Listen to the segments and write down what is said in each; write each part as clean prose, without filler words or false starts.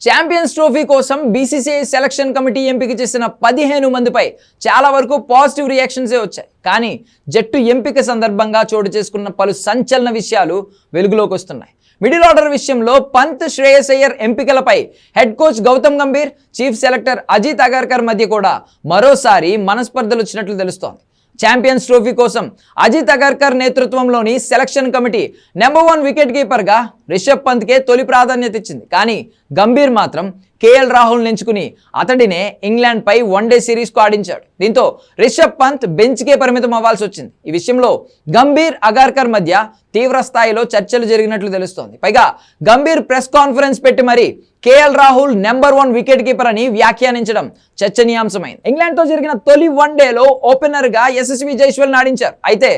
Champions trophy కోసం BCCI selection committee ఎంపిక చేసిన 15 మందిపై చాలా వరకు పాజిటివ్ రియాక్షన్సే వచ్చాయి. కానీ జట్టు ఎంపిక సందర్భంగా చోటు చేసుకున్న పలు సంచలన విషయాలు వెలుగులోకి వస్తున్నాయి. మిడిల్ ఆర్డర్ విషయంలో పంత్, శ్రేయస్ అయ్యర్ ఎంపికలపై head coach Gautam Gambhir, chief selector Ajit Agarkar మధ్య కూడా మరోసారి మనస్పర్ధలు వచ్చినట్లు తెలుస్తోంది. ఛాంపియన్స్ ట్రోఫీ కోసం అజిత్ అగర్కర్ నేతృత్వంలోని సెలక్షన్ కమిటీ నెంబర్ 1 వికెట్ కీపర్గా రిషబ్ పంత్కే తొలి ప్రాధాన్యత ఇచ్చింది. కానీ గంభీర్ మాత్రం కేఎల్ రాహుల్ ఎంచుకుని అతడినే ఇంగ్లాండ్పై వన్డే సిరీస్కు ఆడించాడు. దీంతో రిషబ్ పంత్ బెంచ్కే పరిమితం అవ్వాల్సి వచ్చింది. ఈ విషయంలో గంభీర్, అగర్కర్ మధ్య తీవ్ర స్థాయిలో చర్చలు జరిగినట్లు తెలుస్తోంది. పైగా గంభీర్ ప్రెస్ కాన్ఫరెన్స్ పెట్టి మరీ KL Rahul number 1 wicket keeper అని వ్యాఖ్యానించడం చర్చనీయాంశమైంది. ఇంగ్లాండ్తో జరిగిన తొలి వన్డేలో ఓపెనర్గా యశస్వి జైస్వాల్ ఆడించారు. అయితే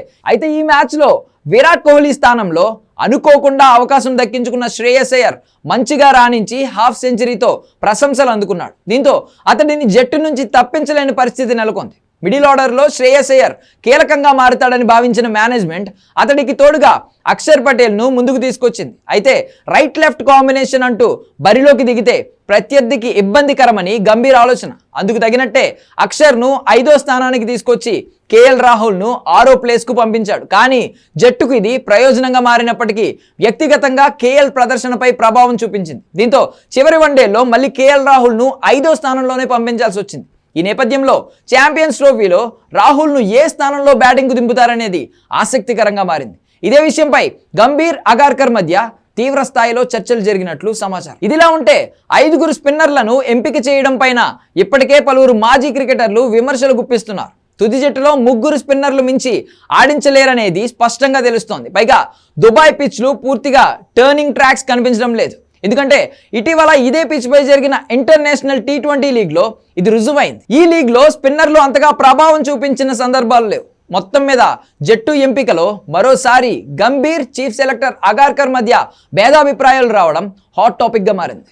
ఈ మ్యాచ్లో విరాట్ కోహ్లీ స్థానంలో అనుకోకుండా అవకాశం దక్కించుకున్న శ్రేయస్ అయ్యర్ మంచిగా రాణించి హాఫ్ సెంచరీతో ప్రశంసలు అందుకున్నాడు. దీంతో అతడిని జట్టు నుంచి తప్పించలేని పరిస్థితి నెలకొంది. మిడిల్ ఆర్డర్లో శ్రేయస్ అయ్యర్ కీలకంగా మారుతాడని భావించిన మేనేజ్మెంట్ అతడికి తోడుగా అక్షర్ పటేల్ను ముందుకు తీసుకొచ్చింది. అయితే రైట్ లెఫ్ట్ కాంబినేషన్ అంటూ బరిలోకి దిగితే ప్రత్యర్థికి ఇబ్బందికరమని గంభీర్ ఆలోచన. అందుకు తగినట్టే అక్షర్ను 5వ స్థానానికి తీసుకొచ్చి కేఎల్ రాహుల్ను 6వ ప్లేస్కు పంపించాడు. కానీ జట్టుకు ఇది ప్రయోజనంగా మారినప్పటికీ వ్యక్తిగతంగా కేఎల్ ప్రదర్శనపై ప్రభావం చూపించింది. దీంతో చివరి వన్డేలో మళ్ళీ కేఎల్ రాహుల్ను 5వ స్థానంలోనే పంపించాల్సి వచ్చింది. ఈ నేపథ్యంలో ఛాంపియన్స్ ట్రోఫీలో రాహుల్ను ఏ స్థానంలో బ్యాటింగ్కు దింపుతారనేది ఆసక్తికరంగా మారింది. ఇదే విషయంపై గంభీర్, అగర్కర్ మధ్య తీవ్ర స్థాయిలో చర్చలు జరిగినట్లు సమాచారం. ఇదిలా ఉంటే 5 స్పిన్నర్లను ఎంపిక చేయడం పైన ఇప్పటికే పలువురు మాజీ క్రికెటర్లు విమర్శలు గుప్పిస్తున్నారు. తుది జట్టులో 3 స్పిన్నర్లు మించి ఆడించలేరనేది స్పష్టంగా తెలుస్తోంది. పైగా దుబాయ్ పిచ్లు పూర్తిగా టర్నింగ్ ట్రాక్స్ కనిపించడం లేదు. ఎందుకంటే ఇటీవల ఇదే పిచ్ పై జరిగిన ఇంటర్నేషనల్ T20 లీగ్లో ఇది రుజువైంది. ఈ లీగ్లో స్పిన్నర్లు అంతగా ప్రభావం చూపించిన సందర్భాలు లేవు. మొత్తం మీద జట్టు ఎంపికలో మరోసారి గంభీర్, చీఫ్ సెలెక్టర్ అగర్కర్ మధ్య భేదాభిప్రాయాలు రావడం హాట్ టాపిక్గా మారింది.